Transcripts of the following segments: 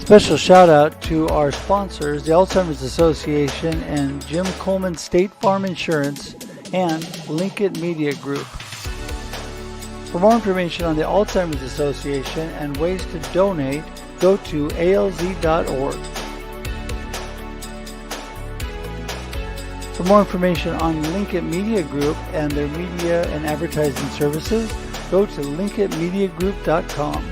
Special shout out to our sponsors, the Alzheimer's Association and Jim Coleman State Farm Insurance and Lincoln Media Group. For more information on the Alzheimer's Association and ways to donate, go to alz.org. For more information on Lincoln Media Group and their media and advertising services, go to lincolnmediagroup.com.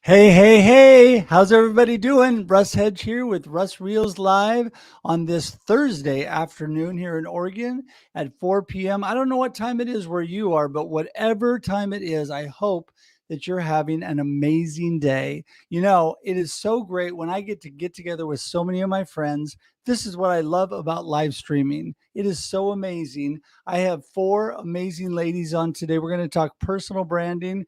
Hey, how's everybody doing? Russ Hedge here with Russ Reels Live on this Thursday afternoon here in Oregon at 4 p.m. I don't know what time it is where you are, but whatever time it is, I hope that you're having an amazing day. You know, it is so great when I get together with so many of my friends. This is what I love about live streaming. It is so amazing. I have 4 amazing ladies on today. We're going to talk personal branding,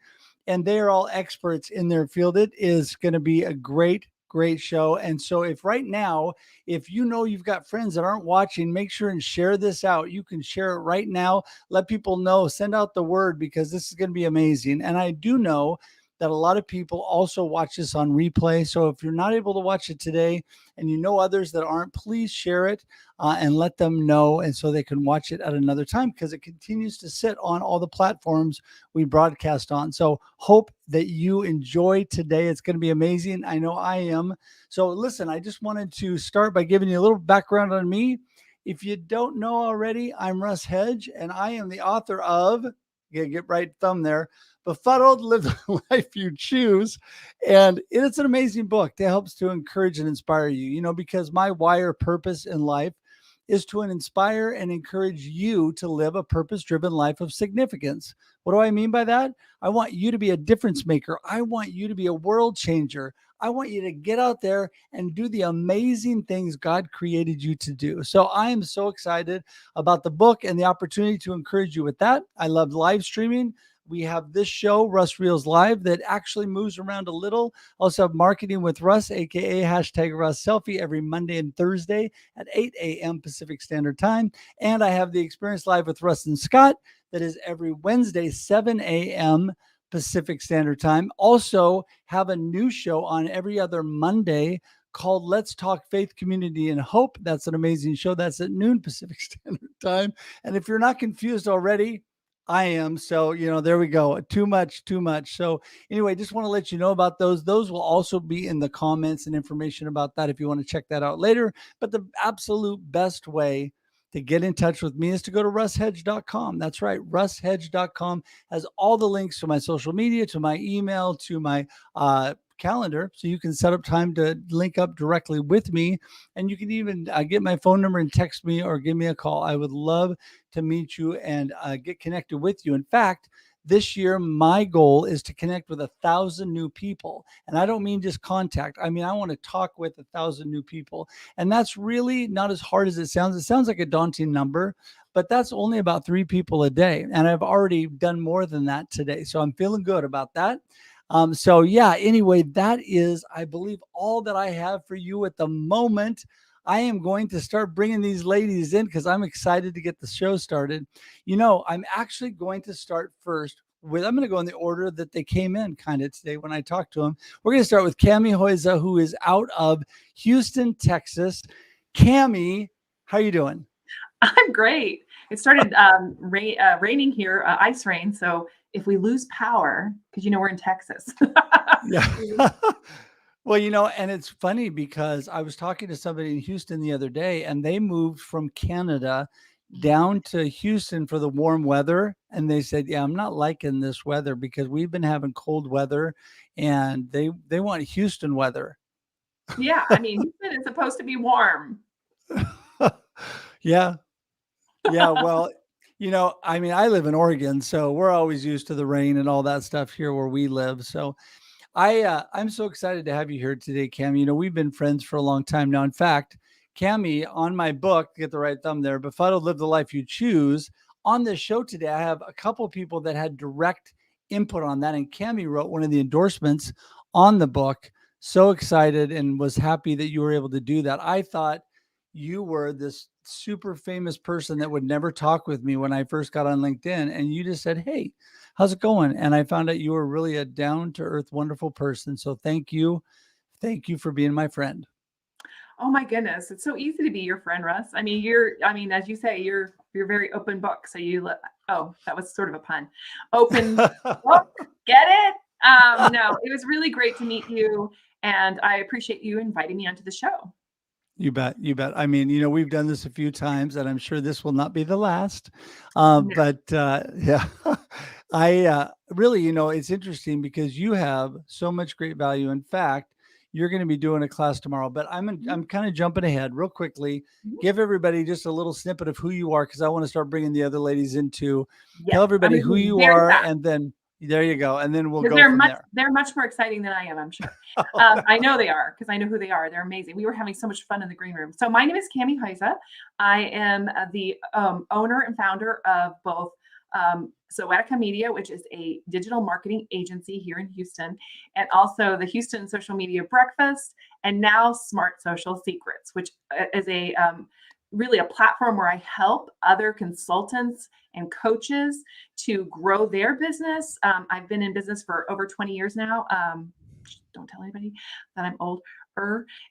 and they are all experts in their field. It is going to be a great show. And so if right now, if you know you've got friends that aren't watching, make sure and share this out. You can share it right now. Let people know, send out the word, because this is going to be amazing. And I do know that a lot of people also watch this on replay. So if you're not able to watch it today and you know others that aren't, please share it and let them know, and so they can watch it at another time, because it continues to sit on all the platforms we broadcast on. So hope that you enjoy today. It's going to be amazing. I know I am. So listen, I just wanted to start by giving you a little background on me. If you don't know already, I'm Russ Hedge, and I am the author of, get right thumb there, Befuddled, Live the Life You Choose. And it's an amazing book that helps to encourage and inspire you, you know, because my why or purpose in life is to inspire and encourage you to live a purpose-driven life of significance. What do I mean by that? I want you to be a difference maker. I want you to be a world changer. I want you to get out there and do the amazing things God created you to do. So I am so excited about the book and the opportunity to encourage you with that. I love live streaming. We have this show, Russ Reels Live, that actually moves around a little. Also have Marketing with Russ, aka hashtag Russ Selfie, every Monday and Thursday at 8 a.m. Pacific Standard Time. And I have the Experience Live with Russ and Scott that is every Wednesday, 7 a.m. Pacific Standard Time. Also have a new show on every other Monday called Let's Talk Faith, Community, and Hope. That's an amazing show. That's at noon Pacific Standard Time. And if you're not confused already, I am. So, you know, there we go. Too much. So anyway, just want to let you know about those. Those will also be in the comments and information about that if you want to check that out later. But the absolute best way to get in touch with me is to go to russhedge.com. That's right. russhedge.com has all the links to my social media, to my email, to my calendar, so you can set up time to link up directly with me, and you can even get my phone number and text me or give me a call. I would love to meet you and get connected with you. In fact, this year, my goal is to connect with 1,000 new people. And I don't mean just contact. I mean, I want to talk with 1,000 new people. And that's really not as hard as it sounds. It sounds like a daunting number, but that's only about 3 people a day. And I've already done more than that today. So I'm feeling good about that. So yeah, anyway, that is, I believe, all that I have for you at the moment. I am going to start bringing these ladies in because I'm excited to get the show started. You know, I'm actually going to start first with, I'm going to go in the order that they came in kind of today when I talked to them. We're going to start with Kami Huyse, who is out of Houston, Texas. Kami, how are you doing? I'm great. It started raining here, ice rain. So if we lose power, because, you know, we're in Texas. Yeah. Well, you know, and it's funny because I was talking to somebody in Houston the other day, and they moved from Canada down to Houston for the warm weather. And they said, yeah, I'm not liking this weather because we've been having cold weather, and they want Houston weather. Yeah. I mean, Houston is supposed to be warm. Yeah. Well, you know, I mean, I live in Oregon, so we're always used to the rain and all that stuff here where we live. So I'm so excited to have you here today, Kami. You know, we've been friends for a long time now. In fact, Kami, on my book, get the right thumb there, Befuddled, Live the Life You Choose. On this show today, I have a couple of people that had direct input on that, and Kami wrote one of the endorsements on the book. so excited and was happy that you were able to do that. I thought you were this super famous person that would never talk with me when I first got on LinkedIn. And you just said, "Hey, how's it going?" And I found out you were really a down to earth, wonderful person. So thank you. Thank you for being my friend. Oh my goodness, it's so easy to be your friend, Russ. I mean, as you say, you're very open book. So oh, that was sort of a pun. Open book, get it? No, it was really great to meet you, and I appreciate you inviting me onto the show. You bet. You bet. I mean, we've done this a few times, and I'm sure this will not be the last. No. Yeah, I really, it's interesting because you have so much great value. In fact, you're going to be doing a class tomorrow, but I'm kind of jumping ahead real quickly. Mhm. Give everybody just a little snippet of who you are, because I want to start bringing the other ladies into. Yes, Tell I'm everybody gonna who be you very are, fast. and then there you go, and then we'll Because go from there. they're much more exciting than I am, I'm sure. I know they are because I know who they are. They're amazing. We were having so much fun in the green room. So my name is Kami Huyse. I am the owner and founder of both Soetica Media, which is a digital marketing agency here in Houston, and also the Houston Social Media Breakfast, and now Smart Social Secrets, which is a really a platform where I help other consultants and coaches to grow their business. I've been in business for over 20 years now. Don't tell anybody that I'm old.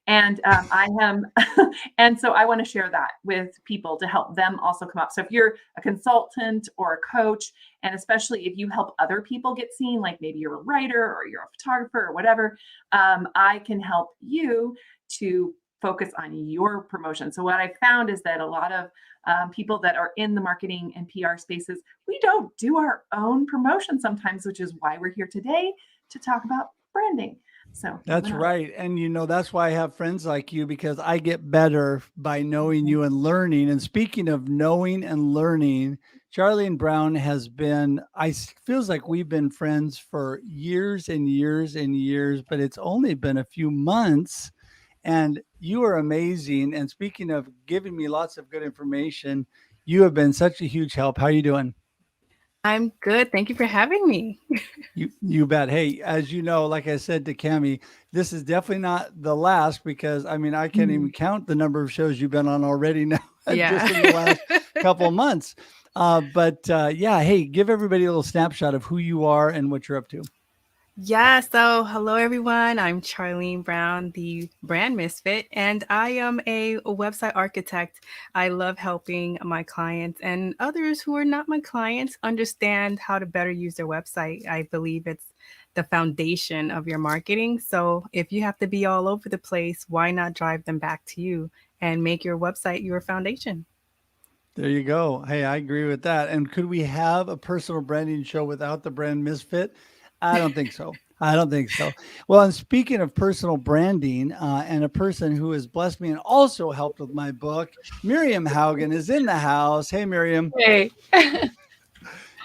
And I am, and so I want to share that with people to help them also come up. So if you're a consultant or a coach, and especially if you help other people get seen, like maybe you're a writer or you're a photographer or whatever, I can help you to focus on your promotion. So what I found is that a lot of people that are in the marketing and PR spaces, we don't do our own promotion sometimes, which is why we're here today to talk about branding. So That's right. And that's why I have friends like you, because I get better by knowing you and learning. And speaking of knowing and learning, Charlene Brown has been, feels like we've been friends for years and years and years, but it's only been a few months. And you are amazing. And speaking of giving me lots of good information, you have been such a huge help. How are you doing? I'm good. Thank you for having me. You bet. Hey, as you know, like I said to Cami, this is definitely not the last, because I mean I can't even count the number of shows you've been on already now, just in the last couple of months. Yeah, hey, give everybody a little snapshot of who you are and what you're up to. Yeah, so hello everyone. I'm Charlene Brown, the brand misfit, and I am a website architect. I love helping my clients and others who are not my clients understand how to better use their website. I believe it's the foundation of your marketing. So if you have to be all over the place, why not drive them back to you and make your website your foundation? There you go. Hey, I agree with that. And could we have a personal branding show without the brand misfit? I don't think so. I don't think so. Well, and speaking of personal branding, and a person who has blessed me and also helped with my book, Miriam Haugen is in the house. Hey, Miriam. Hey.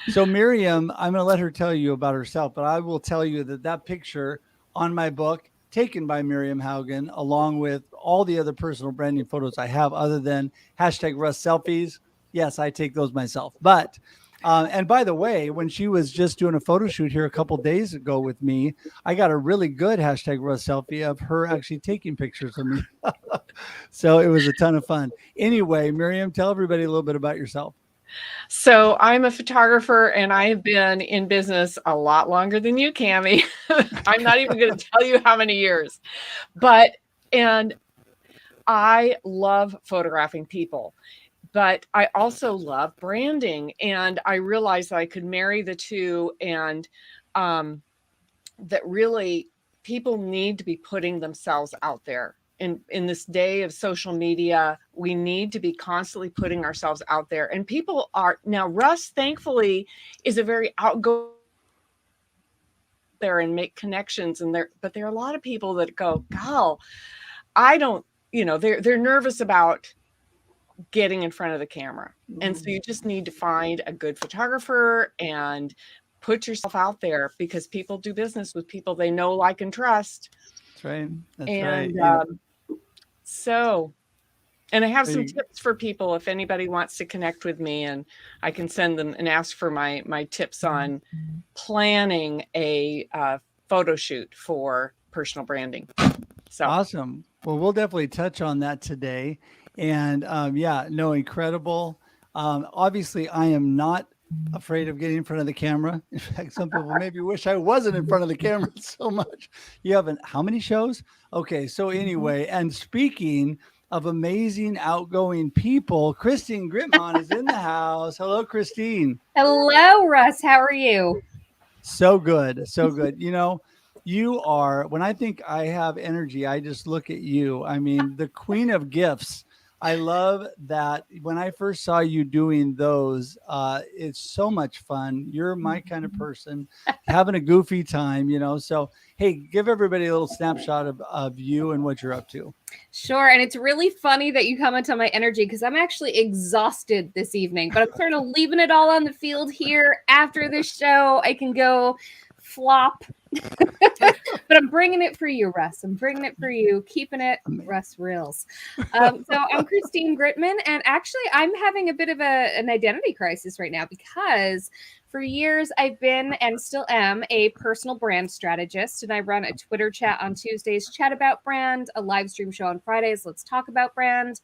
So Miriam, I'm going to let her tell you about herself, but I will tell you that picture on my book, taken by Miriam Haugen, along with all the other personal branding photos I have, other than hashtag Russ selfies. Yes, I take those myself. But and by the way, when she was just doing a photo shoot here a couple days ago with me, I got a really good hashtag Russ selfie of her actually taking pictures of me. So it was a ton of fun. Anyway, Miriam, tell everybody a little bit about yourself. So I'm a photographer, and I have been in business a lot longer than you, Cami. I'm not even going to tell you how many years, and I love photographing people, but I also love branding. And I realized that I could marry the two, and that really people need to be putting themselves out there. In this day of social media, we need to be constantly putting ourselves out there. And people are now, Russ, thankfully, is a very outgoing there and make connections. But there are a lot of people that go, "Gal, I don't," they're nervous about getting in front of the camera. And so you just need to find a good photographer and put yourself out there, because people do business with people they know, like, and trust. That's right. That's And right. And I have some tips for people if anybody wants to connect with me, and I can send them and ask for my tips on planning a photo shoot for personal branding. So awesome. Well, we'll definitely touch on that today. And yeah, no, incredible. Obviously, I am not afraid of getting in front of the camera. In fact, some people maybe wish I wasn't in front of the camera so much. You haven't, how many shows? Okay, so anyway, and speaking of amazing outgoing people, Christine Gritmon is in the house. Hello, Christine. Hello, Russ. How are you? So good. So good. You know, you are, when I think I have energy, I just look at you. I mean, the queen of gifts. I love that when I first saw you doing those, it's so much fun. You're my kind of person, having a goofy time, you know. So, hey, give everybody a little snapshot of you and what you're up to. Sure. And it's really funny that you comment on my energy because I'm actually exhausted this evening, but I'm sort of leaving it all on the field here. After this show, I can go flop. But I'm bringing it for you, Russ. I'm bringing it for you. Keeping it, Russ Reels. So I'm Christine Gritmon, and actually I'm having a bit of an identity crisis right now because for years I've been and still am a personal brand strategist, and I run a Twitter chat on Tuesdays, Chat About Brand, a live stream show on Fridays, Let's Talk About Brand.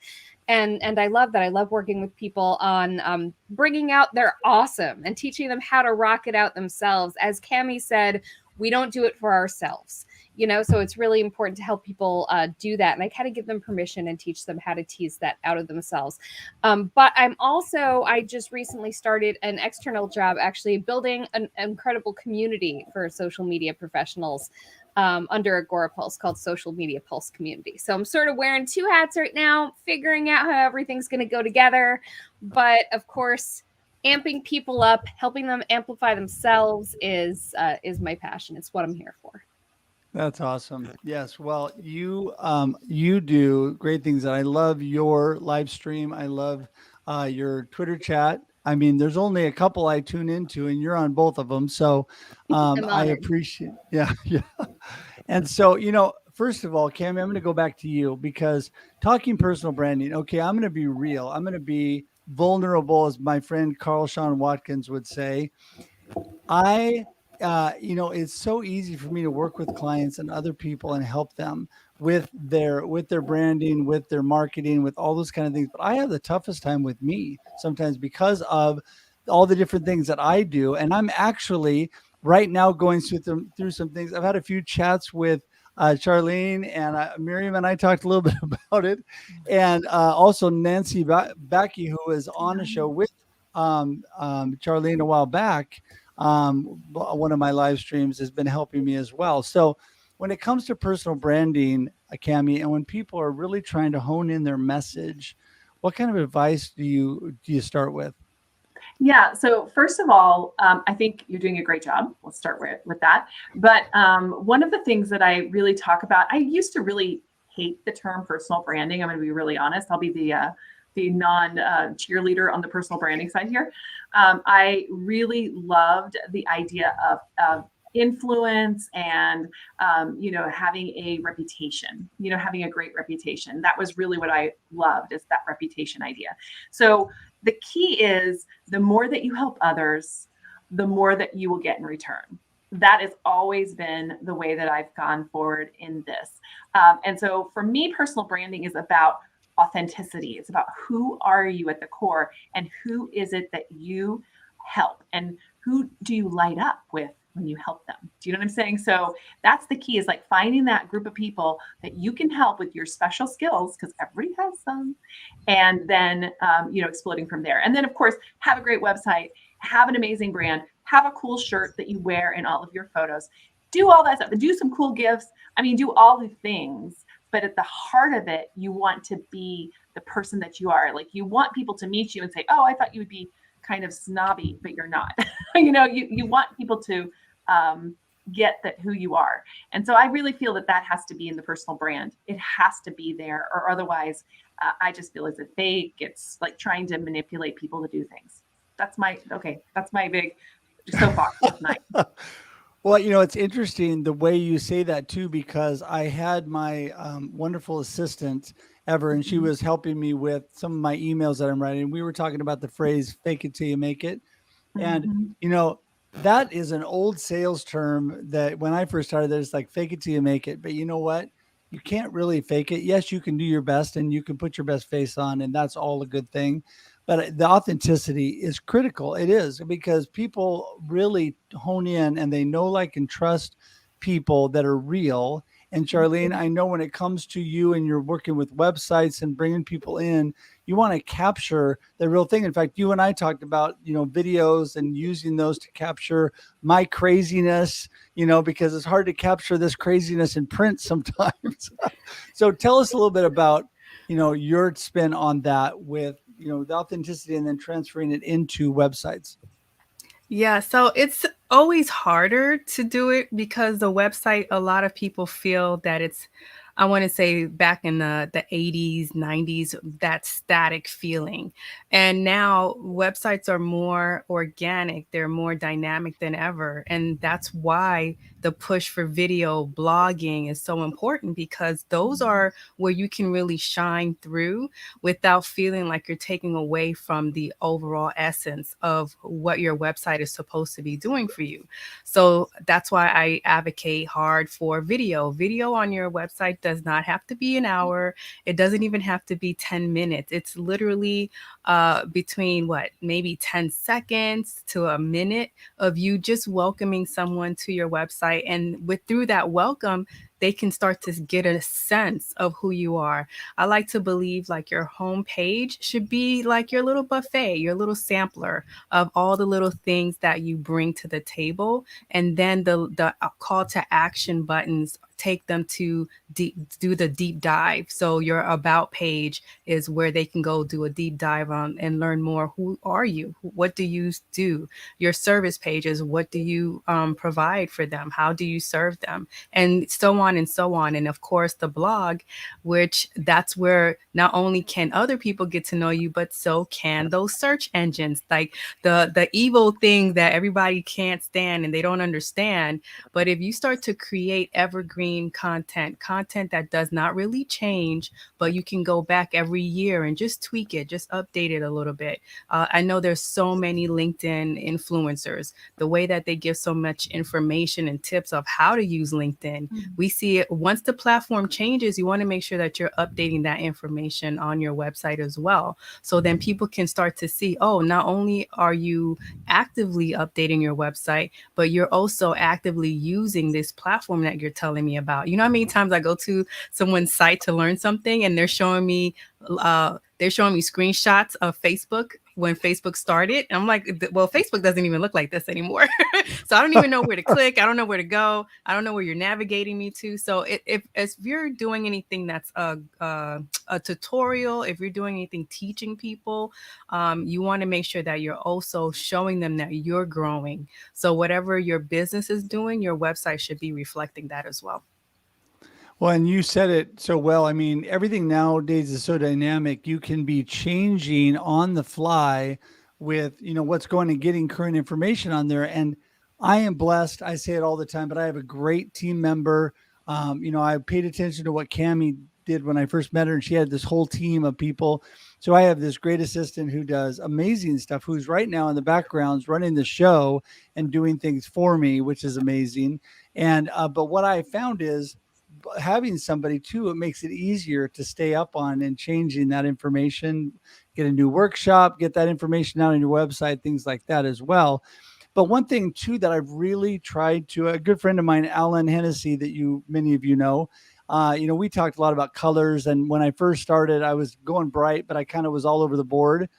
And I love that. I love working with people on bringing out their awesome and teaching them how to rock it out themselves. As Kami said, we don't do it for ourselves, you know, so it's really important to help people do that. And I kind of give them permission and teach them how to tease that out of themselves. But I just recently started an external job, actually building an incredible community for social media professionals under Agora Pulse called Social Media Pulse Community. So I'm sort of wearing two hats right now, figuring out how everything's going to go together. But of course, amping people up, helping them amplify themselves is my passion. It's what I'm here for. That's awesome. Yes. Well, you do great things. And I love your live stream. I love your Twitter chat. I mean, there's only a couple I tune into, and you're on both of them. So I appreciate. Yeah. Yeah. And so, you know, first of all, Kami, I'm going to go back to you because talking personal branding. Okay, I'm going to be real. I'm going to be vulnerable, as my friend Carl Sean Watkins would say. You know, it's so easy for me to work with clients and other people and help them with their branding, with their marketing, with all those kind of things. But I have the toughest time with me sometimes because of all the different things that I do. And I'm actually right now going through some things. I've had a few chats with Charlene and Miriam, and I talked a little bit about it. And also Nancy Backy, who was on a show with Charlene a while back. One of my live streams has been helping me as well. So when it comes to personal branding, Kami, and when people are really trying to hone in their message, what kind of advice do you start with? Yeah. So first of all, I think you're doing a great job. Let's start with that. But one of the things that I really talk about, I used to really hate the term personal branding. I'm going to be really honest. I'll be the non cheerleader on the personal branding side here. I really loved the idea of influence and, having a reputation, having a great reputation. That was really what I loved, is that reputation idea. So the key is the more that you help others, the more that you will get in return. That has always been the way that I've gone forward in this. And so for me, personal branding is about authenticity. It's about who are you at the core and who is it that you help and who do you light up with when you help them. Do you know what I'm saying? So that's the key, is like finding that group of people that you can help with your special skills, because everybody has some, and then, exploding from there. And then of course, have a great website, have an amazing brand, have a cool shirt that you wear in all of your photos, do all that stuff, do some cool gifts. I mean, do all the things. But at the heart of it, you want to be the person that you are. Like, you want people to meet you and say, oh, I thought you would be kind of snobby, but you're not. You want people to get that who you are. And so I really feel that has to be in the personal brand. It has to be there, or otherwise I just feel as if it's like trying to manipulate people to do things. That's my big soapbox tonight. Well, it's interesting the way you say that too, because I had my wonderful assistant Ever, and she was helping me with some of my emails that I'm writing. We were talking about the phrase "fake it till you make it," and that is an old sales term that when I first started, there's like fake it till you make it. But you know what? You can't really fake it. Yes, you can do your best and you can put your best face on, and that's all a good thing. But the authenticity is critical. It is because people really hone in and they know, like, and trust people that are real. And Charlene, I know when it comes to you and you're working with websites and bringing people in, you want to capture the real thing. In fact, you and I talked about, videos and using those to capture my craziness, because it's hard to capture this craziness in print sometimes. So tell us a little bit about, your spin on that with, the authenticity and then transferring it into websites. Yeah, so it's always harder to do it because the website, a lot of people feel that it's, I want to say back in the 80s, 90s, that static feeling. And now websites are more organic, they're more dynamic than ever. And that's why the push for video blogging is so important, because those are where you can really shine through without feeling like you're taking away from the overall essence of what your website is supposed to be doing for you. So that's why I advocate hard for video. Video on your website does not have to be an hour. It doesn't even have to be 10 minutes. It's literally between maybe 10 seconds to a minute of you just welcoming someone to your website. And through that welcome, they can start to get a sense of who you are. I like to believe like your home page should be like your little buffet, your little sampler of all the little things that you bring to the table. And then the call to action buttons take them to do the deep dive. So your about page is where they can go do a deep dive on and learn more. Who are you? What do you do? Your service pages, what do you provide for them? How do you serve them? And so on and so on. And of course, the blog, which that's where not only can other people get to know you, but so can those search engines, like the evil thing that everybody can't stand and they don't understand. But if you start to create evergreen content that does not really change, but you can go back every year and just tweak it, just update it a little bit. I know there's so many LinkedIn influencers, the way that they give so much information and tips of how to use LinkedIn. We see it once the platform changes, you want to make sure that you're updating that information on your website as well. So then people can start to see, oh, not only are you actively updating your website, but you're also actively using this platform that you're telling me about. You know how many times I go to someone's site to learn something and they're showing me screenshots of Facebook when Facebook started. And I'm like, well, Facebook doesn't even look like this anymore. So I don't even know where to click. I don't know where to go. I don't know where you're navigating me to. So if you're doing anything that's a tutorial, if you're doing anything teaching people, you want to make sure that you're also showing them that you're growing. So whatever your business is doing, your website should be reflecting that as well. Well, and you said it so well. I mean, everything nowadays is so dynamic. You can be changing on the fly with, what's going and getting current information on there. And I am blessed. I say it all the time, but I have a great team member. I paid attention to what Kami did when I first met her, and she had this whole team of people. So I have this great assistant who does amazing stuff, who's right now in the backgrounds running the show and doing things for me, which is amazing. And, but what I found is, having somebody too, it makes it easier to stay up on and changing that information, get a new workshop, get that information out on your website, things like that as well. But one thing too that I've really tried to, a good friend of mine, Alan Hennessy, that many of you know, we talked a lot about colors. And when I first started, I was going bright, but I kind of was all over the board.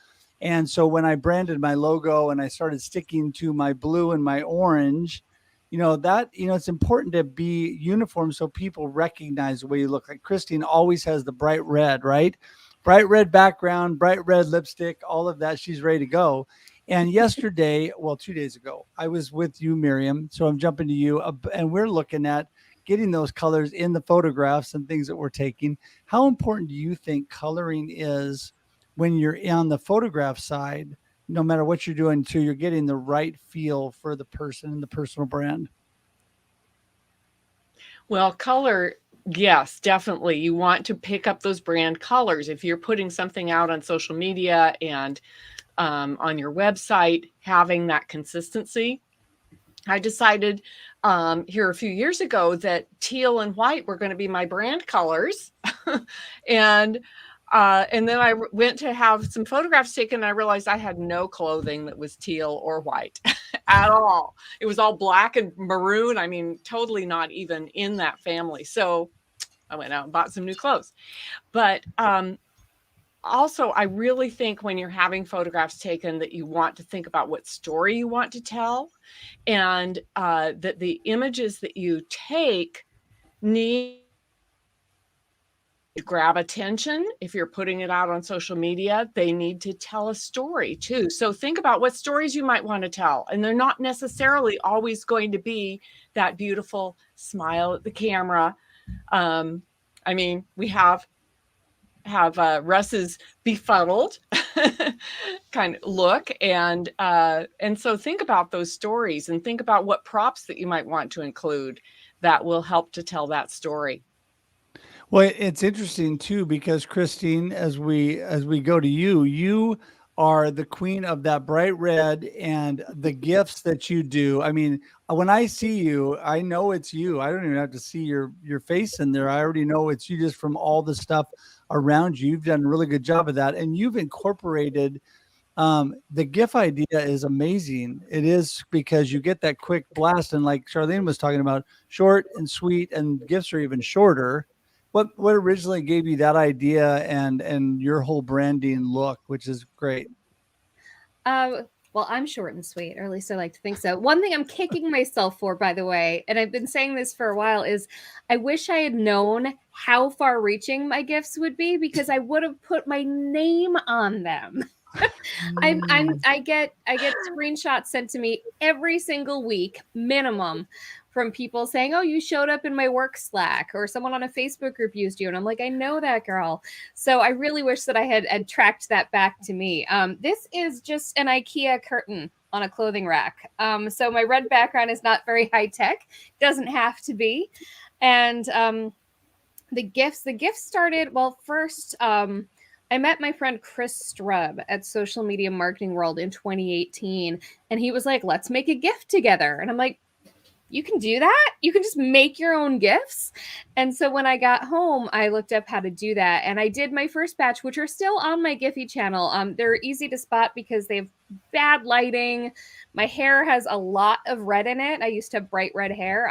And so when I branded my logo and I started sticking to my blue and my orange, it's important to be uniform so people recognize the way you look. Like Christine always has the bright red, right? Bright red background, bright red lipstick, all of that. She's ready to go. And yesterday, 2 days ago, I was with you, Miriam. So I'm jumping to you, and we're looking at getting those colors in the photographs and things that we're taking. How important do you think coloring is when you're on the photograph side, no matter what you're doing, so you're getting the right feel for the person and the personal brand? Well, color, yes, definitely. You want to pick up those brand colors. If you're putting something out on social media and on your website, having that consistency I decided here a few years ago that teal and white were going to be my brand colors. and then I went to have some photographs taken, and I realized I had no clothing that was teal or white at all. It was all black and maroon. I mean, totally not even in that family. So I went out and bought some new clothes. But also, I really think when you're having photographs taken that you want to think about what story you want to tell, and that the images that you take need to grab attention. If you're putting it out on social media, they need to tell a story too. So think about what stories you might want to tell. And they're not necessarily always going to be that beautiful smile at the camera. I mean, we have Russ's befuddled kind of look, and so think about those stories and think about what props that you might want to include that will help to tell that story. Well, it's interesting too, because Christine, as we go to you, you are the queen of that bright red and the gifts that you do. I mean, when I see you, I know it's you. I don't even have to see your face in there. I already know it's you just from all the stuff around you. You've done a really good job of that, and you've incorporated the GIF idea is amazing. It is, because you get that quick blast, and like Charlene was talking about, short and sweet, and GIFs are even shorter. What originally gave you that idea and your whole branding look, which is great? Well, I'm short and sweet, or at least I like to think so. One thing I'm kicking myself for, by the way, and I've been saying this for a while, is I wish I had known how far-reaching my gifts would be, because I would have put my name on them. I get screenshots sent to me every single week, minimum, from people saying, "Oh, you showed up in my work Slack," or someone on a Facebook group used you. And I'm like, I know that girl. So I really wish that I had tracked that back to me. This is just an IKEA curtain on a clothing rack. So my red background is not very high tech. Doesn't have to be. And the gifts started, well, first, I met my friend Chris Strub at Social Media Marketing World in 2018. And he was like, let's make a gift together. And I'm like, you can do that? You can just make your own gifts? And so when I got home, I looked up how to do that. And I did my first batch, which are still on my Giphy channel. They're easy to spot because they have bad lighting. My hair has a lot of red in it. I used to have bright red hair.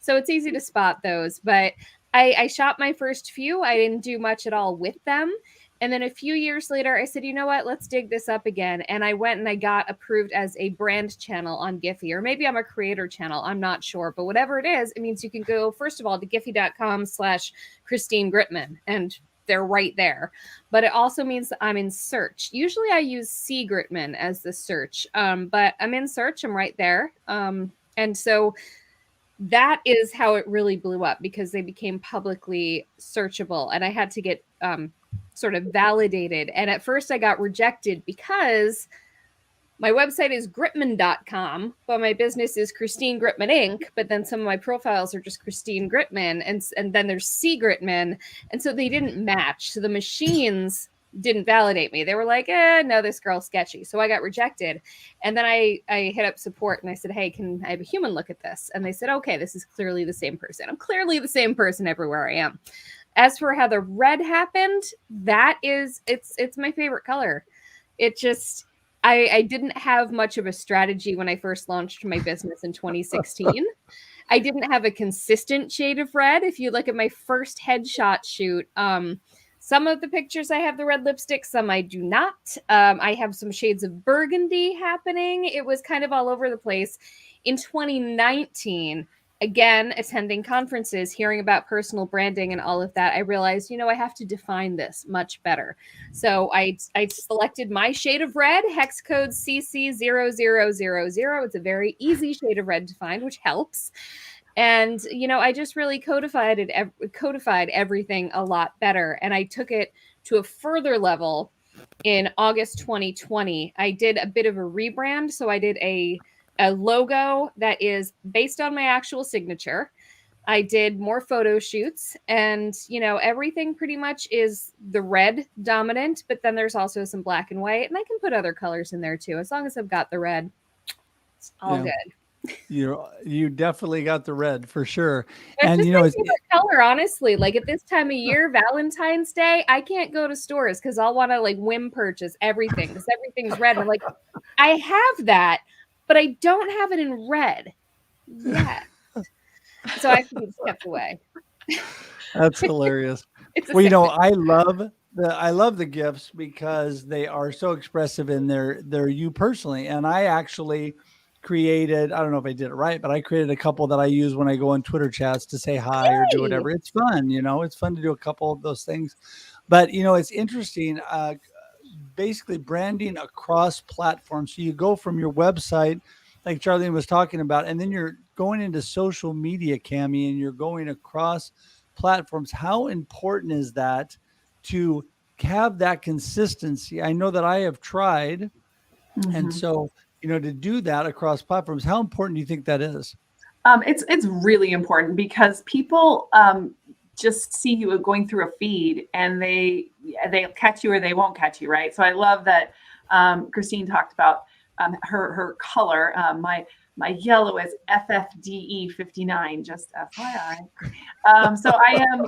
So it's easy to spot those. But I shot my first few. I didn't do much at all with them. And then a few years later, I said, you know what, let's dig this up again. And I went and I got approved as a brand channel on Giphy, or maybe I'm a creator channel. I'm not sure. But whatever it is, it means you can go, first of all, to giphy.com/Christine Gritmon, and they're right there. But it also means that I'm in search. Usually I use C Gritmon as the search, but I'm in search. I'm right there. And so that is how it really blew up, because they became publicly searchable. And I had to get sort of validated. And at first I got rejected because my website is Gritmon.com, but my business is Christine Gritmon Inc. But then some of my profiles are just Christine Gritmon, and then there's C Gritmon. And so they didn't match. So the machines didn't validate me. They were like, no, this girl's sketchy. So I got rejected. And then I hit up support and I said, hey, can I have a human look at this? And they said, okay, this is clearly the same person. I'm clearly the same person everywhere I am. As for how the red happened, it's my favorite color. It just, I didn't have much of a strategy when I first launched my business in 2016. I didn't have a consistent shade of red. If you look at my first headshot shoot, some of the pictures I have the red lipstick, some I do not. I have some shades of burgundy happening. It was kind of all over the place. In 2019, again, attending conferences, hearing about personal branding and all of that, I realized, I have to define this much better. So I selected my shade of red, hex code CC0000. It's a very easy shade of red to find, which helps. And, I just really codified everything a lot better. And I took it to a further level in August 2020. I did a bit of a rebrand. So I did a logo that is based on my actual signature. I did more photo shoots, and everything pretty much is the red dominant, but then there's also some black and white, and I can put other colors in there too. As long as I've got the red, it's all good. You definitely got the red for sure. It's And just you know, my it's favorite color, honestly. Like at this time of year, Valentine's Day, I can't go to stores because I'll want to like whim purchase everything because everything's red. And I'm like, I have that, but I don't have it in red yet. So I have to be kept away. that's hilarious. It's a Well, you know, sickness. I love the gifts because they are so expressive in their you personally. And I actually created, I don't know if I did it right, but I created a couple that I use when I go on Twitter chats to say hi or do Yay! whatever. It's fun, you know, it's fun to do a couple of those things. But you know, it's interesting. Basically branding across platforms. So you go from your website, like Charlene was talking about, and then you're going into social media, Cami, and you're going across platforms. How important is that to have that consistency? I know that I have tried, and Mhm. so you know, to do that across platforms, how important do you think that is? It's really important because people just see you going through a feed and they'll catch you or they won't catch you, right? So I love that Christine talked about her color. My yellow is FFDE 59, just FYI. So I am,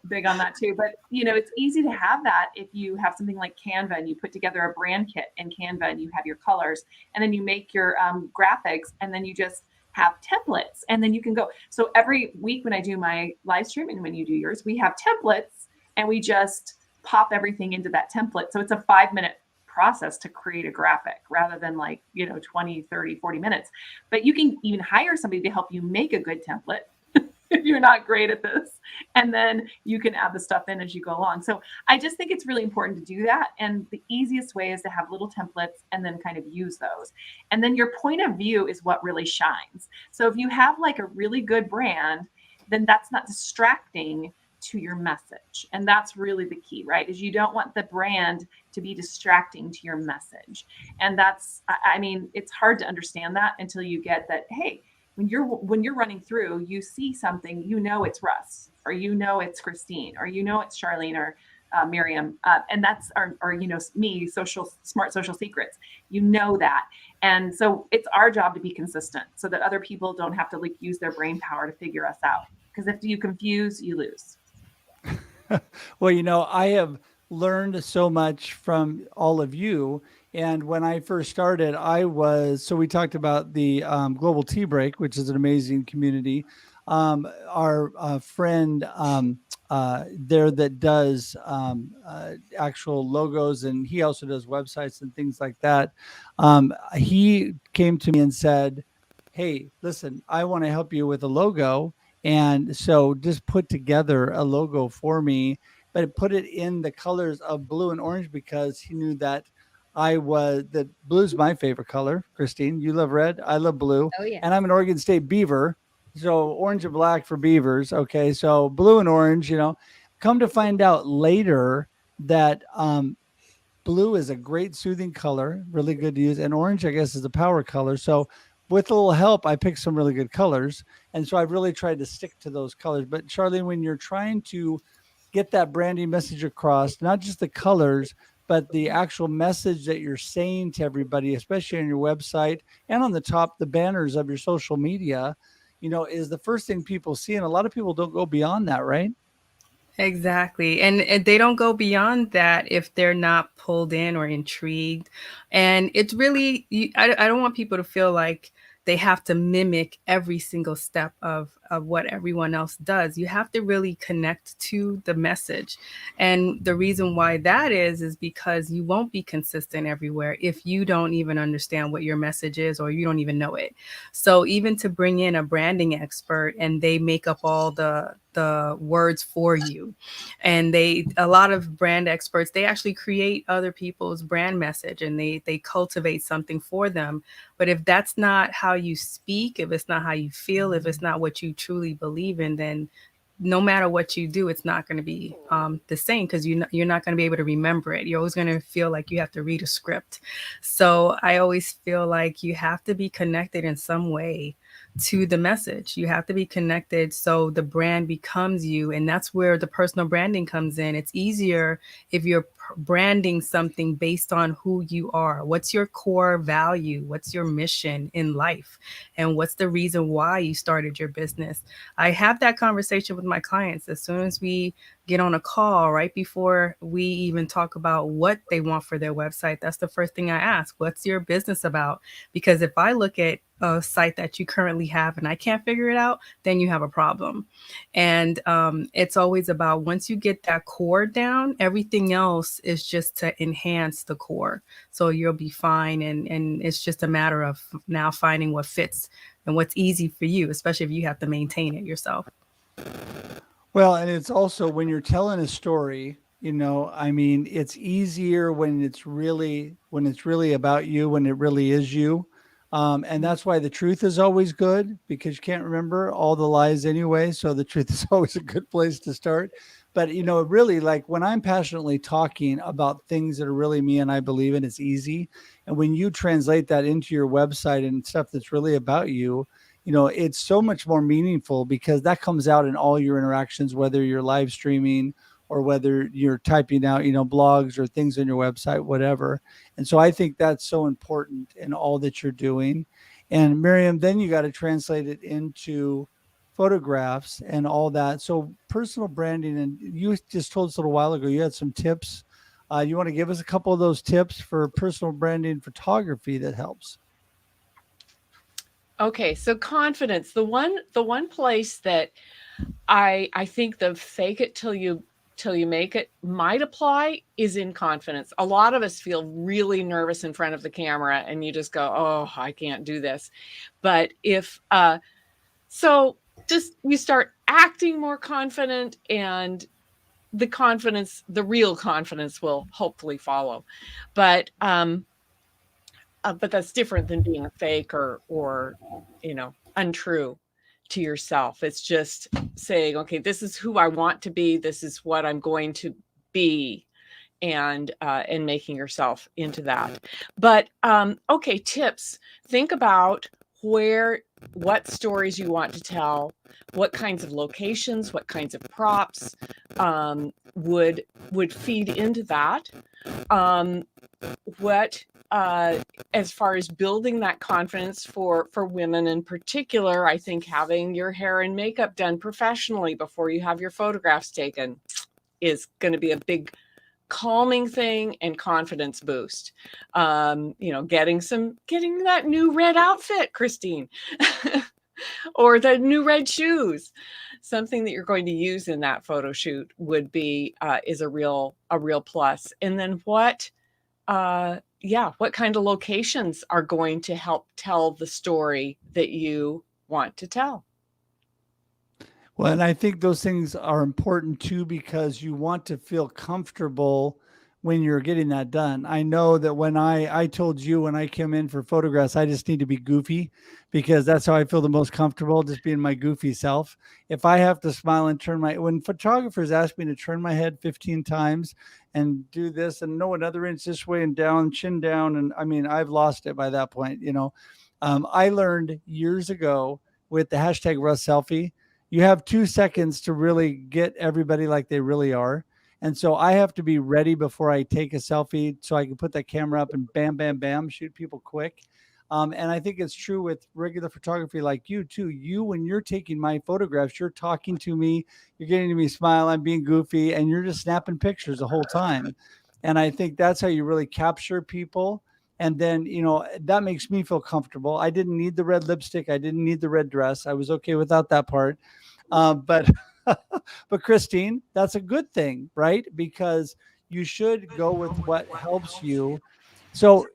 big on that too. But it's easy to have that if you have something like Canva and you put together a brand kit in Canva and you have your colors and then you make your graphics and then you just have templates and then you can go. So every week when I do my live stream and when you do yours, we have templates and we just pop everything into that template. So it's a 5-minute process to create a graphic rather than 20, 30, 40 minutes. But you can even hire somebody to help you make a good template if you're not great at this. And then you can add the stuff in as you go along. So I just think it's really important to do that. And the easiest way is to have little templates and then kind of use those. And then your point of view is what really shines. So if you have like a really good brand, then that's not distracting to your message. And that's really the key, right? Is you don't want the brand to be distracting to your message. And I mean, it's hard to understand that until you get that, hey, when you're running through, you see something, it's Russ, or it's Christine, or it's Charlene, or Miriam, and that's or me, smart social secrets. That, and so it's our job to be consistent, so that other people don't have to use their brain power to figure us out. Because if you confuse, you lose. Well, you know, I have learned so much from all of you. And when I first started, so we talked about the Global Tea Break, which is an amazing community. Our friend there that does actual logos, and he also does websites and things like that. He came to me and said, "Hey, listen, I want to help you with a logo. And so just put together a logo for me, but put it in the colors of blue and orange because he knew that that blue's my favorite color. Christine, you love red. I love blue. Oh yeah. And I'm an Oregon State Beaver. So orange and black for Beavers. Okay. So blue and orange, come to find out later that blue is a great soothing color, really good to use. And orange, I guess, is a power color. So with a little help, I picked some really good colors. And so I've really tried to stick to those colors. But Charlene, when you're trying to get that branding message across, not just the colors, but the actual message that you're saying to everybody, especially on your website and on the top, the banners of your social media, is the first thing people see. And a lot of people don't go beyond that, right? Exactly. And they don't go beyond that if they're not pulled in or intrigued. And it's really, I don't want people to feel like they have to mimic every single step of what everyone else does. You have to really connect to the message. And the reason why that is because you won't be consistent everywhere if you don't even understand what your message is or you don't even know it. So even to bring in a branding expert and they make up all the words for you, and a lot of brand experts, they actually create other people's brand message and they cultivate something for them. But if that's not how you speak, if it's not how you feel, if it's not what you truly believe in, then no matter what you do, it's not going to be the same, because you're not going to be able to remember it. You're always going to feel like you have to read a script. So I always feel like you have to be connected in some way to the message. You have to be connected so the brand becomes you. And that's where the personal branding comes in. It's easier if you're branding something based on who you are. What's your core value? What's your mission in life? And what's the reason why you started your business? I have that conversation with my clients as soon as we get on a call, right before we even talk about what they want for their website. That's the first thing I ask. What's your business about? Because if I look at a site that you currently have and I can't figure it out, then you have a problem. And it's always about, once you get that core down, everything else is just to enhance the core. So you'll be fine. And it's just a matter of now finding what fits and what's easy for you, especially if you have to maintain it yourself. Well, and it's also when you're telling a story, I mean, it's easier when it's really about you, when it really is you. And that's why the truth is always good, because you can't remember all the lies anyway. So the truth is always a good place to start. But, really, like when I'm passionately talking about things that are really me and I believe in, it's easy. And when you translate that into your website and stuff that's really about you, it's so much more meaningful, because that comes out in all your interactions, whether you're live streaming or whether you're typing out, blogs or things on your website, whatever. And so I think that's so important in all that you're doing. And Miriam, then you got to translate it into photographs and all that. So personal branding, and you just told us a little while ago, you had some tips. You want to give us a couple of those tips for personal branding photography that helps? Okay, so confidence. The one place that I think the fake it till you make it might apply is in confidence. A lot of us feel really nervous in front of the camera and you just go, oh, I can't do this. But if so just you start acting more confident, and the real confidence will hopefully follow. But that's different than being a fake or untrue to yourself. It's just saying, okay, this is who I want to be. This is what I'm going to be, and making yourself into that. But okay, tips. Think about what stories you want to tell, what kinds of locations, what kinds of props would feed into that. What as far as building that confidence for women in particular, I think having your hair and makeup done professionally before you have your photographs taken is going to be a big calming thing and confidence boost. Getting that new red outfit, Christine, or the new red shoes, something that you're going to use in that photo shoot would be is a real plus. And then what kind of locations are going to help tell the story that you want to tell? Well, and I think those things are important too, because you want to feel comfortable when you're getting that done. I know that when I told you when I came in for photographs, I just need to be goofy, because that's how I feel the most comfortable, just being my goofy self. If I have to smile and when photographers ask me to turn my head 15 times and do this and no, another inch this way and down, chin down. And I mean, I've lost it by that point. I learned years ago with the hashtag Russ selfie, you have 2 seconds to really get everybody like they really are. And so I have to be ready before I take a selfie so I can put that camera up and bam, bam, bam, shoot people quick. And I think it's true with regular photography like you too. When you're taking my photographs, you're talking to me, you're getting to me smile, I'm being goofy, and you're just snapping pictures the whole time. And I think that's how you really capture people. And then, that makes me feel comfortable. I didn't need the red lipstick. I didn't need the red dress. I was okay without that part. But Christine, that's a good thing, right? Because you should go with what helps you. So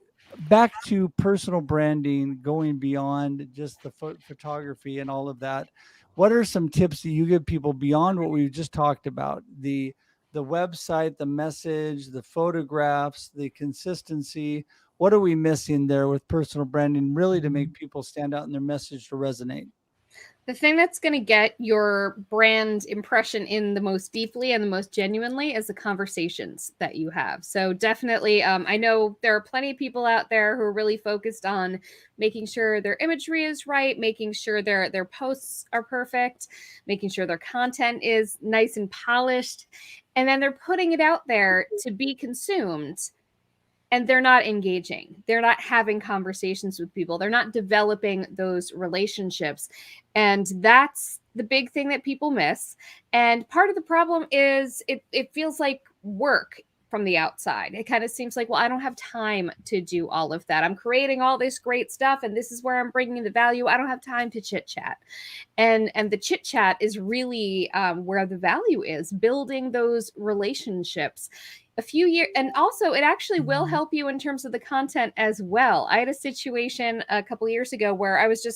back to personal branding, going beyond just the photography and all of that. What are some tips that you give people beyond what we've just talked about? The website, the message, the photographs, the consistency. What are we missing there with personal branding really to make people stand out and their message to resonate? The thing that's going to get your brand impression in the most deeply and the most genuinely is the conversations that you have. So definitely, I know there are plenty of people out there who are really focused on making sure their imagery is right, making sure their posts are perfect, making sure their content is nice and polished, and then they're putting it out there to be consumed. And they're not engaging. They're not having conversations with people. They're not developing those relationships. And that's the big thing that people miss. And part of the problem is it feels like work from the outside. It kind of seems like, well, I don't have time to do all of that. I'm creating all this great stuff, and this is where I'm bringing the value. I don't have time to chit chat. And the chit chat is really where the value is, building those relationships. A few years, and also it actually will help you in terms of the content as well. I had a situation a couple of years ago where I was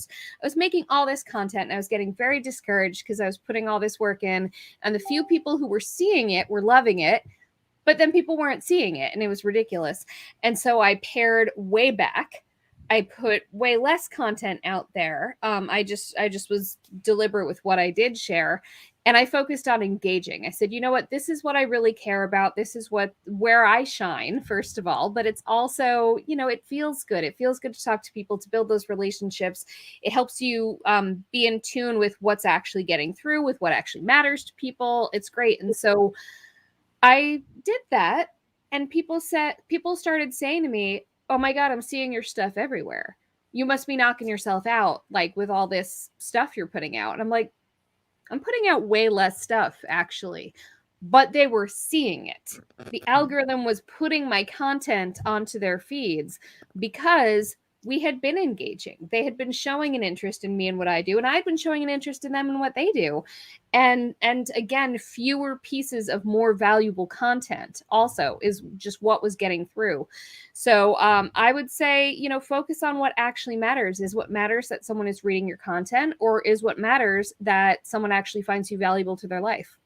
making all this content and I was getting very discouraged because I was putting all this work in, and the few people who were seeing it were loving it, but then people weren't seeing it, and it was ridiculous. And so I pared way back. I put way less content out there. I just was deliberate with what I did share. And I focused on engaging. I said, you know what, this is what I really care about. This is where I shine, first of all. But it's also, it feels good. It feels good to talk to people, to build those relationships. It helps you be in tune with what's actually getting through, with what actually matters to people. It's great. And so I did that. And people started saying to me, oh my God, I'm seeing your stuff everywhere. You must be knocking yourself out, like with all this stuff you're putting out. And I'm like, I'm putting out way less stuff, actually, but they were seeing it. The algorithm was putting my content onto their feeds because we had been engaging. They had been showing an interest in me and what I do, and I'd been showing an interest in them and what they do. And again, fewer pieces of more valuable content also is just what was getting through. So I would say, focus on what actually matters. Is what matters that someone is reading your content, or is what matters that someone actually finds you valuable to their life?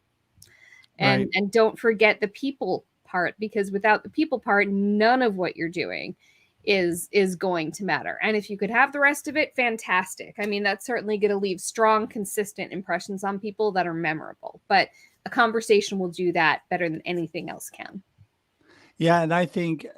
And Right. and don't forget the people part, because without the people part, none of what you're doing is going to matter. And if you could have the rest of it, fantastic. I mean, that's certainly going to leave strong, consistent impressions on people that are memorable. But a conversation will do that better than anything else can. Yeah, and I think,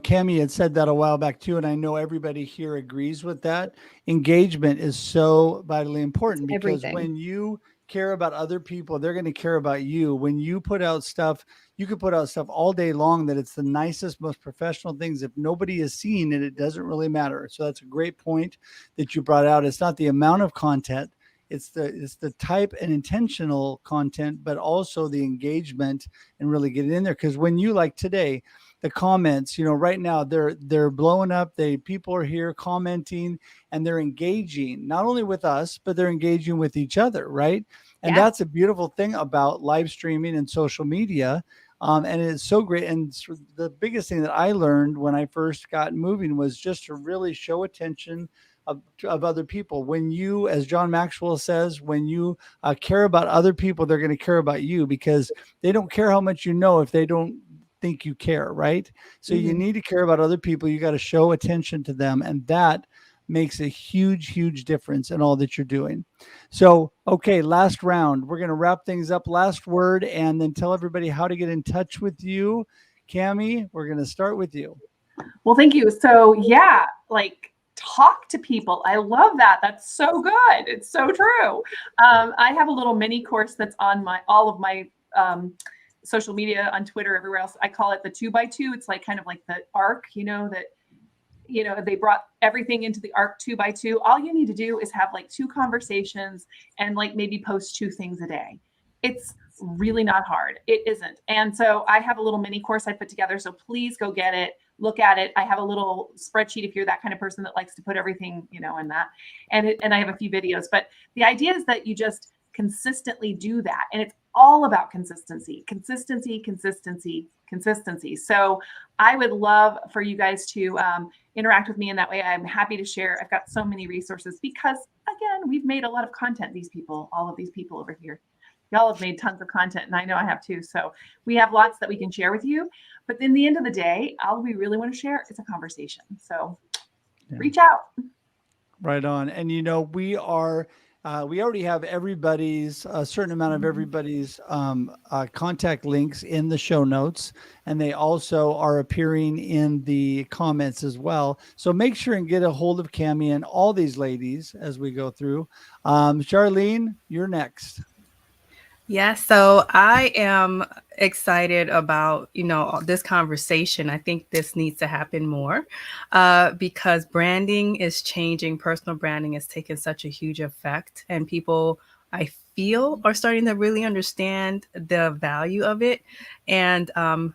Kami had said that a while back too, and I know everybody here agrees with that. Engagement is so vitally important because Everything. when you care about other people, they're going to care about you. When you put out stuff, you could put out stuff all day long that it's the nicest, most professional things. If nobody is seeing it, it doesn't really matter. So that's a great point that you brought out. It's not the amount of content, it's the type and intentional content, but also the engagement and really get it in there. Because when you, like today, the comments, right now they're blowing up. People are here commenting and they're engaging not only with us, but they're engaging with each other, right? And Yeah. that's a beautiful thing about live streaming and social media. And it's so great. And the biggest thing that I learned when I first got moving was just to really show attention of other people. When you, as John Maxwell says, when you care about other people, they're going to care about you, because they don't care how much you know if they don't think you care, right? So you need to care about other people. You got to show attention to them, and that makes a huge difference in all that you're doing. So, okay, last round. We're going to wrap things up. Last word, and then tell everybody how to get in touch with you. Kami, we're going to start with you. Well, thank you. So yeah, talk to people. I love that. That's so good. It's so true. I have a little mini course that's on all of my social media, on Twitter, everywhere else. I call it the 2x2. It's kind of like the arc, they brought everything into the arc 2x2. All you need to do is have 2 conversations and maybe post 2 things a day. It's really not hard. It isn't. And so I have a little mini course I put together. So please go get it. Look at it. I have a little spreadsheet if you're that kind of person that likes to put everything, in that. And I have a few videos. But the idea is that you just consistently do that. And it's all about consistency. So I would love for you guys to interact with me in that way. I'm happy to share. I've got so many resources because, again, we've made a lot of content. All of these people over here. Y'all have made tons of content, and I know I have too. So we have lots that we can share with you. But in the end of the day, all we really want to share is a conversation. So reach out. Right on. And we are we already have everybody's a certain amount of everybody's contact links in the show notes, and they also are appearing in the comments as well. So make sure and get a hold of Kami and all these ladies as we go through. Charlene, you're next. Yeah, so I am excited about, this conversation. I think this needs to happen more because branding is changing. Personal branding is taking such a huge effect, and people, I feel, are starting to really understand the value of it. And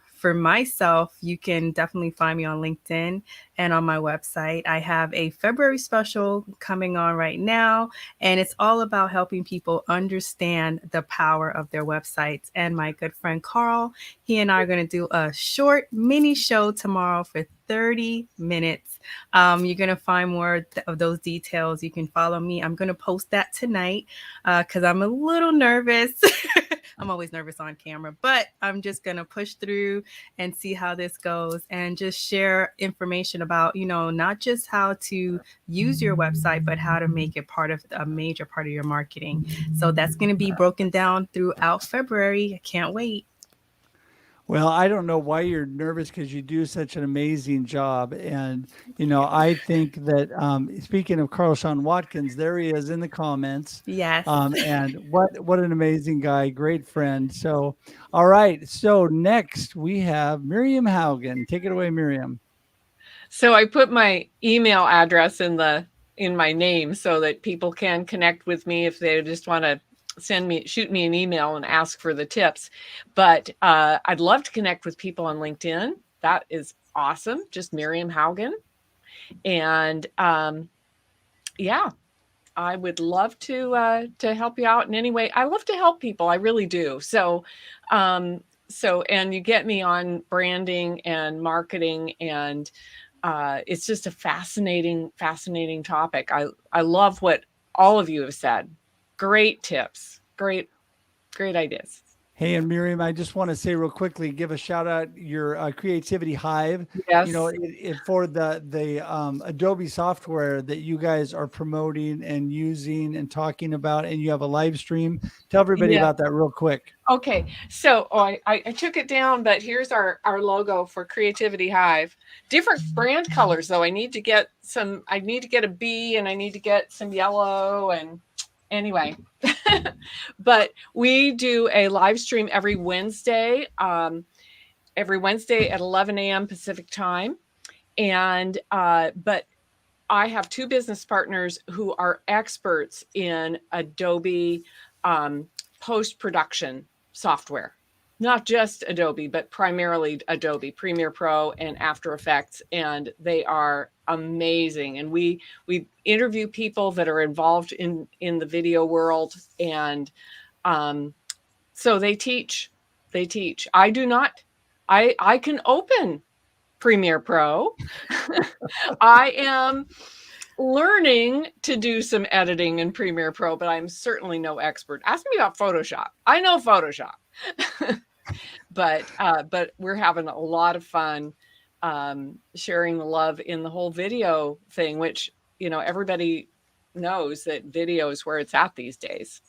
for myself, you can definitely find me on LinkedIn and on my website. I have a February special coming on right now, and it's all about helping people understand the power of their websites. And my good friend Carl, he and I are going to do a short mini show tomorrow for 30 minutes. You're going to find more of those details. You can follow me. I'm going to post that tonight because I'm a little nervous. I'm always nervous on camera, but I'm just going to push through and see how this goes and just share information about, not just how to use your website, but how to make it a major part of your marketing. So that's going to be broken down throughout February. I can't wait. Well, I don't know why you're nervous because you do such an amazing job. And, I think that speaking of Carl Sean Watkins, there he is in the comments. Yes. And what an amazing guy, great friend. So, all right. So next we have Miriam Haugen. Take it away, Miriam. So I put my email address in my name so that people can connect with me if they just want to shoot me an email and ask for the tips. But I'd love to connect with people on LinkedIn. That is awesome. Just Miriam Haugen. And yeah, I would love to help you out in any way. I love to help people. I really do. So and you get me on branding and marketing, and it's just a fascinating topic. I love what all of you have said. Great tips. Great ideas. Hey, and Miriam, I just want to say real quickly, give a shout out your Creativity Hive. Yes. For the Adobe software that you guys are promoting and using and talking about, and you have a live stream. Tell everybody about that real quick. Okay. So I took it down, but here's our logo for Creativity Hive. Different brand colors, though. I need to get a bee, and I need to get some yellow, and anyway, but we do a live stream every Wednesday at 11 a.m. Pacific time. And, but I have two business partners who are experts in Adobe post-production software. Not just Adobe, but primarily Adobe Premiere Pro and After Effects. And they are amazing. And we interview people that are involved in the video world. And so they teach. I do not. I can open Premiere Pro. I am learning to do some editing in Premiere Pro, but I'm certainly no expert. Ask me about Photoshop. I know Photoshop. But we're having a lot of fun sharing the love in the whole video thing, which, everybody knows that video is where it's at these days.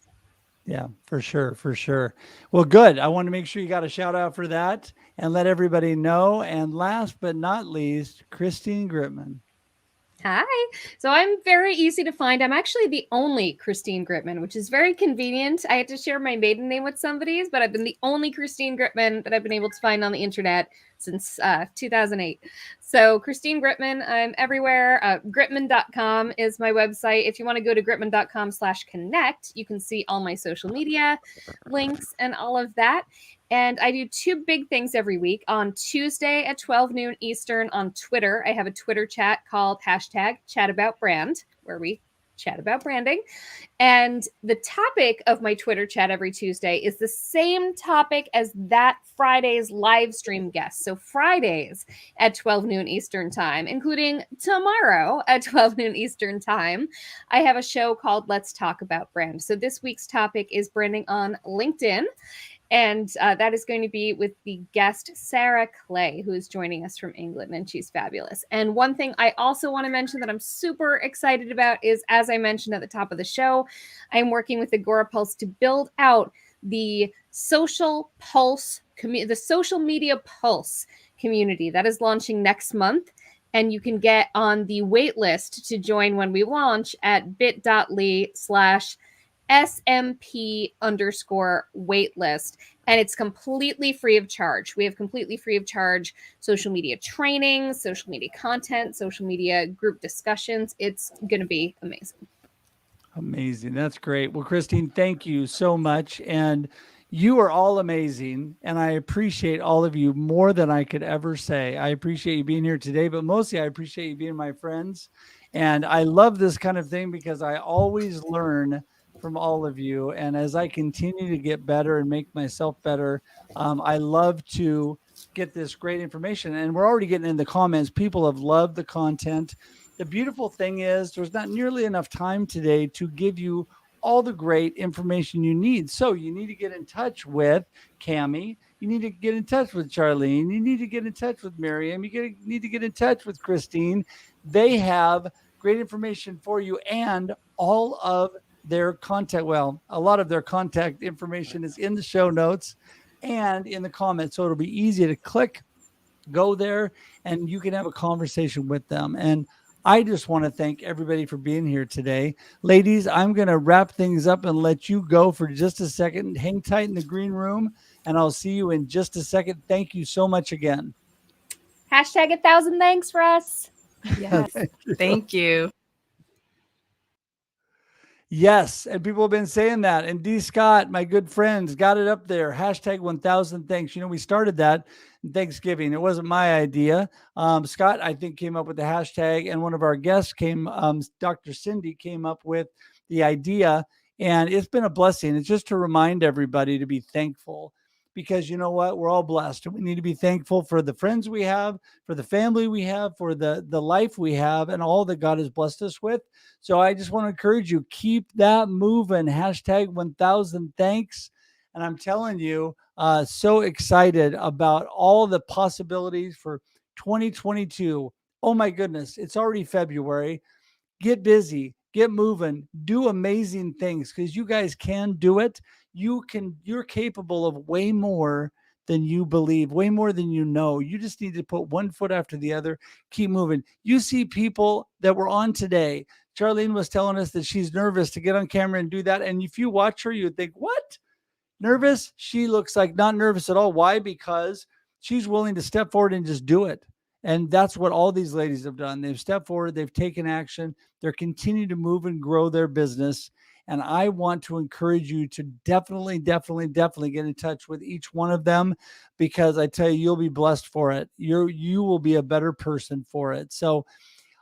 Yeah, for sure. Well, good. I want to make sure you got a shout out for that and let everybody know. And last but not least, Christine Gritmon. Hi. So I'm very easy to find. I'm actually the only Christine Gritmon, which is very convenient. I had to share my maiden name with somebody's, but I've been the only Christine Gritmon that I've been able to find on the internet since 2008. So Christine Gritmon, I'm everywhere. Gritmon.com is my website. If you want to go to gritmon.com/connect, you can see all my social media links and all of that. And I do two big things every week. On Tuesday at 12 noon Eastern on Twitter, I have a Twitter chat called #ChatAboutBrand, where we chat about branding. And the topic of my Twitter chat every Tuesday is the same topic as that Friday's live stream guest. So Fridays at 12 noon Eastern time, including tomorrow at 12 noon Eastern time, I have a show called Let's Talk About Brand. So this week's topic is branding on LinkedIn. And that is going to be with the guest Sarah Clay, who is joining us from England, and she's fabulous. And one thing I also want to mention that I'm super excited about is, as I mentioned at the top of the show, I'm working with Agora Pulse to build out the social media pulse community that is launching next month. And you can get on the wait list to join when we launch at bit.ly/SMP_waitlist. And it's completely free of charge. We have completely free of charge social media training, social media content, social media group discussions. It's going to be amazing. Amazing. That's great. Well, Christine, thank you so much. And you are all amazing. And I appreciate all of you more than I could ever say. I appreciate you being here today, but mostly I appreciate you being my friends. And I love this kind of thing because I always learn from all of you. And as I continue to get better and make myself better, I love to get this great information. And we're already getting in the comments. People have loved the content. The beautiful thing is there's not nearly enough time today to give you all the great information you need. So you need to get in touch with Kami. You need to get in touch with Charlene. You need to get in touch with Miriam. Need to get in touch with Christine. They have great information for you, and all of their contact. Well, a lot of their contact information is in the show notes and in the comments. So it'll be easy to click, go there, and you can have a conversation with them. And I just want to thank everybody for being here today. Ladies, I'm going to wrap things up and let you go for just a second. Hang tight in the green room, and I'll see you in just a second. Thank you so much again. Hashtag 1,000 thanks, Russ. Yes. Thank you. Yes, and people have been saying that. And D. Scott, my good friends, got it up there. Hashtag 1,000 thanks. You know, we started that in Thanksgiving. It wasn't my idea. Scott, I think, came up with the hashtag, and one of our guests Dr. Cindy came up with the idea, and it's been a blessing. It's just to remind everybody to be thankful, because you know what? We're all blessed. We need to be thankful for the friends we have, for the family we have, for the life we have, and all that God has blessed us with. So I just want to encourage you, keep that moving. Hashtag 1,000 thanks. And I'm telling you, so excited about all the possibilities for 2022. Oh my goodness, it's already February. Get busy, get moving, do amazing things, because you guys can do it. You're capable of way more than you believe, way more than you know. You just need to put one foot after the other, keep moving. You see people that were on today. Charlene was telling us that she's nervous to get on camera and do that. And if you watch her, you would think, what? Nervous? She looks like not nervous at all. Why? Because she's willing to step forward and just do it. And that's what all these ladies have done. They've stepped forward, they've taken action, they're continuing to move and grow their business. And I want to encourage you to definitely get in touch with each one of them, because I tell you, you'll be blessed for it. You will be a better person for it. So,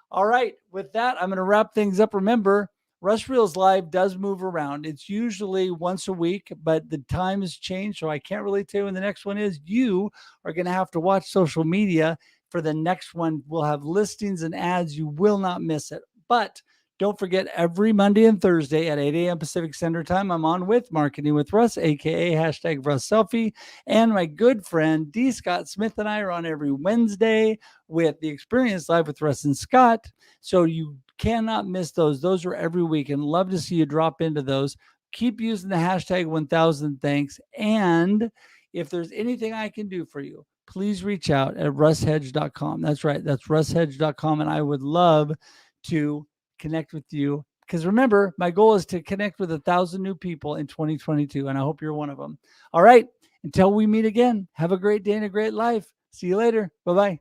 all right, with that, I'm going to wrap things up. Remember, Russ Reels Live does move around. It's usually once a week, but the time has changed, so I can't really tell you when the next one is. You are going to have to watch social media for the next one. We'll have listings and ads. You will not miss it. But don't forget, every Monday and Thursday at 8 a.m. Pacific Standard Time, I'm on with Marketing with Russ, a.k.a. hashtag Russ Selfie. And my good friend, D. Scott Smith, and I are on every Wednesday with The Experience Live with Russ and Scott. So you cannot miss those. Those are every week, and love to see you drop into those. Keep using the hashtag 1,000 thanks. And if there's anything I can do for you, please reach out at russhedge.com. That's right. That's russhedge.com. And I would love to connect with you, because remember, my goal is to connect with 1,000 new people in 2022, and I hope you're one of them. All right, until we meet again, have a great day and a great life. See you later. Bye-bye.